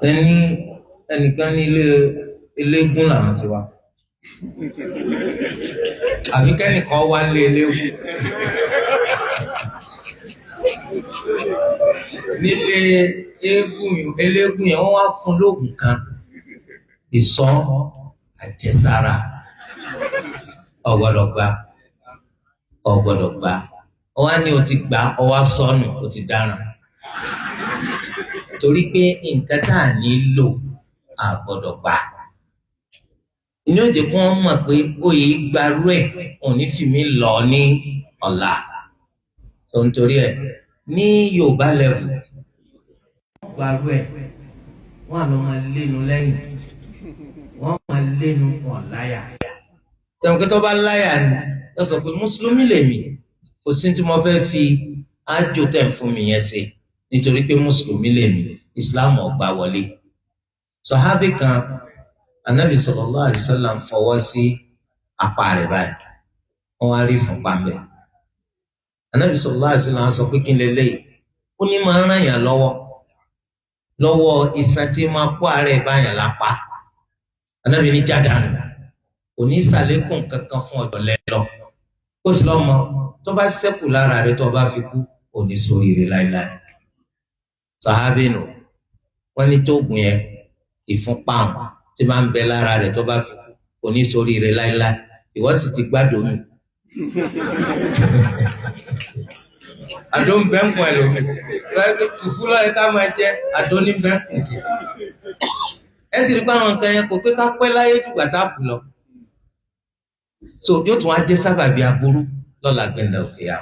ẹni ẹnìkan ní ilé eléégún làwọn ti wá àbí kẹ́nìkan wá nílé eléégún nílé eléégún yẹn wọ́n wá fún lóògùn kan ìsọ àjẹsára ọgbọdọgba ọwá ní o ti gbà ọwá sọnù o ti dáràn torí pé nǹkan tá à ní lò a gbọ́dọ̀ gbà ní ó jẹ́ kí wọ́n mọ̀ pé oyè gbarú ẹ̀ òun ní fi mí lọ ní ọ̀la tó ń torí ẹ̀ ní Yorùbá level gbarú ẹ̀ wọ́n á lọ máa lénu lẹ́yìn wọ́n máa lénu wọn láyà sẹ́wọ̀n kí tó bá láyà ni ó sọ pé mùsùlùmí lèmi kò sí tí mo fẹ́ fi ájò tẹ̀ fún mi yẹn ṣe nítorí pé mùsùlùmí lèmi Islam ò gbà wọlé sọ̀hábì kan anabi sallallahu alaihi wasallam fọwọ́ sí apá rẹ̀ báyìí wọ́n wá rí ìfúnpá mẹ́ anabi sallallahu alaihi wasallam sọ pé kí n lè léyìí ó ní máa ń ràn yàn lọ́wọ́ iṣan tí máa kó àárẹ̀ báyàn lápá anabi ní jádàánù kò ní ìsàlékùn kankan fún ọ̀dọ̀ lẹ́lọ kó sì lọ́mọ tó bá ṣẹ́kù lára rẹ̀ tó bá fi kú ò ní ṣoríire láéláé sọ̀hábì nù wọ́n ní tóògùn yẹn ìfúnpá àwọn tí máa ń bẹ lára rẹ̀ tó bá fi kò ní ṣoríire láéláé ìwọ sì ti gbádùn mi àdó ń bẹ ń fún ẹlòmí fùfú lọ́yẹ ká máa jẹ àdó ní bẹ ń fún jẹ ẹ sì rí pé àwọn nǹkan yẹn kò pé ká pẹ́ láyé dùgbà tá a kù lọ so yóò tún wá jẹ́ sábàbí aburú lọ́la gbẹ̀ndà òkè yà.